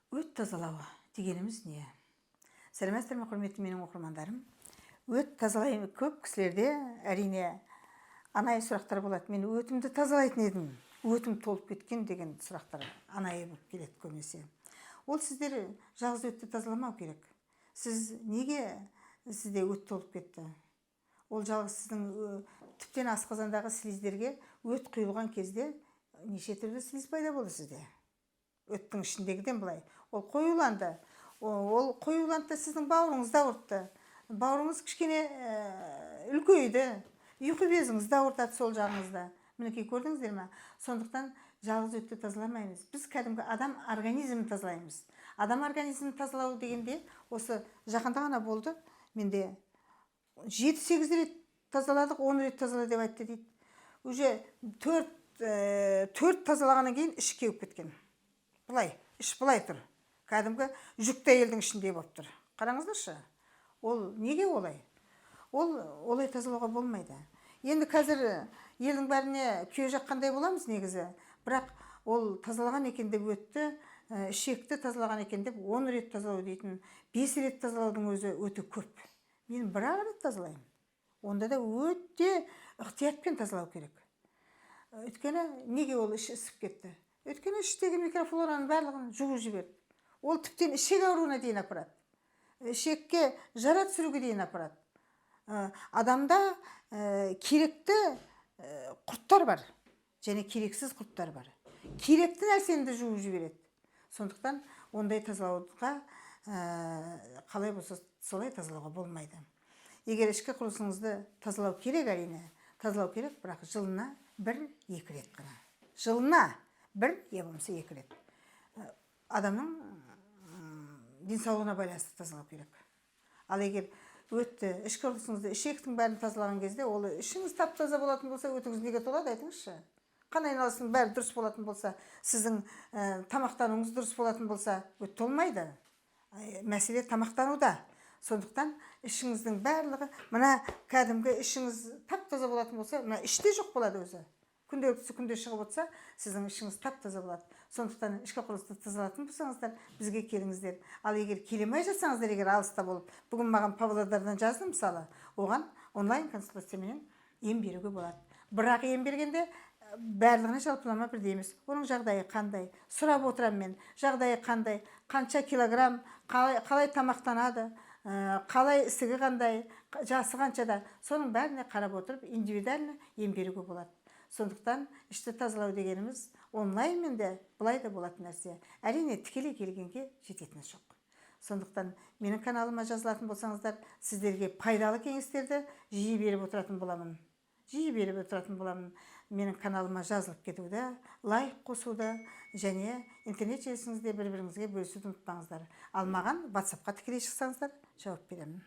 Өт тазалау дегеніміз не? Сәлеметсіздер ме, құрметті менің оқырмандарым? Өт тазалаймын. Көп кісілерде әрине анайы сұрақтар болады. Мен өтімді тазалайтын едім, өтім толып кеткен деген сұрақтар анайы болып келеді көбінесе. Ол сіздер жалғыз өтті тазаламау керек. Сіз неге сізде өт толып кетті? Ол жалғыз сіздің тіптен асқазандағы слиздерге өт құйылған кезде неше түрлі слиз пайда болды сізде. Өттің ішіндегіден былай. Ол қоюланды. Ол қоюланды сіздің бауырыңызда ауыртты. Бауырыңыз кішкене үлкейді. Ұйқы безіңізді ауыртады сол жағыңызда. Мінекей көрдіңіздер ме? Сондықтан жалғыз өтті тазаламаймыз. Біз кәдімгі адам организмін тазалаймыз. Адам организмін тазалау дегенде осы жақында ғана болды. Менде 7-8 рет тазаладық, 10 рет тазала деп айтты дейді. Уже 4 тазалағаннан кейін іш кеуіп кеткен. Бұлай, іш бұлай тұр. Кәдімгі жүкті әйелдің ішінде болып тұр. Қараңыздаршы. Ол неге олай? Олай тазалауға болмайды. Енді қазір елдің бәріне күйе жаққандай боламыз негізі. Бірақ ол тазалаған екен деп өтті, ішекті тазалаған екен деп 10 рет тазалау дейтін, 5 рет тазалаудың өзі өте көп. Мен бір рет тазалаймын. Онда да өте ықтиятпен тазалау керек. Өйткені неге ол іші ісіп кетті? Өйткені іштегі микрофлораның барлығын жуып жіберді. Ол тіптен ішек ауруына дейін апарады. Ішекке жара түсіруге дейін апарады. Адамда керекті құрттар бар, және керексіз құрттар бар. Керекті нәрсені де жуып жібереді. Сондықтан ондай тазалауға қалай болса солай тазалауға болмайды. Егер ішкі құрылысыңызды тазалау керек, әрине, тазалау керек, бірақ жылына 1-2 рет қана. Жылына 1, я болмаса 2 рет. Адамның денсаулығына байланысты тазалау керек. Ал егер өтті, ішкі құрылысыңызды, ішектің бәрін тазалаған кезде, ол ішіңіз тап-таза болатын болса, өтіңіз неге толады, айтыңызшы. Қан айналысының бәрі дұрыс болатын болса, сіздің тамақтануыңыз дұрыс болатын болса, өт толмайды. Мәселе тамақтануда. Сондықтан ішіңіздің барлығы, мына кәдімгі ішіңіз тап-таза болатын болса, мына іште жоқ болады өзі. Күнделікті күнде шығып отырса, сіздің ішіңіз тап-таза болады. Сондықтан ішкі құрылысты тазалатын болсаңыздар, бізге келіңіздер. Ал егер келемей жатсаңыздар, егер алыста болып, бүгін маған Павлодардан жазды мысалы, оған онлайн консультациямен ем беруге болады. Бірақ ем бергенде барлығына жалпылама бірдей емес. Оның жағдайы қандай? Сұрап отырамын мен. Жағдайы қандай? Қанша килограмм? Қалай тамақтанады? Қалай ісігі қандай? Жасы қаншада? Соның бәріне қарап отырып, индивидуально ем беруге болады. Сондықтан ішті тазалау дегеніміз онлайнмен де бұлай да болатын нәрсе. Әрине тікелей келгенге жететіні жоқ. Сондықтан менің каналыма жазылатын болсаңыздар, сіздерге пайдалы кеңестерді жиі беріп отыратын боламын. Менің каналыма жазылып кетуді, лайк қосуды және интернет желісіңізде бір-біріңізге бөлісуді ұмытпаңыздар. Ал маған WhatsApp-қа тікелей шықсаңыздар, жауап беремін.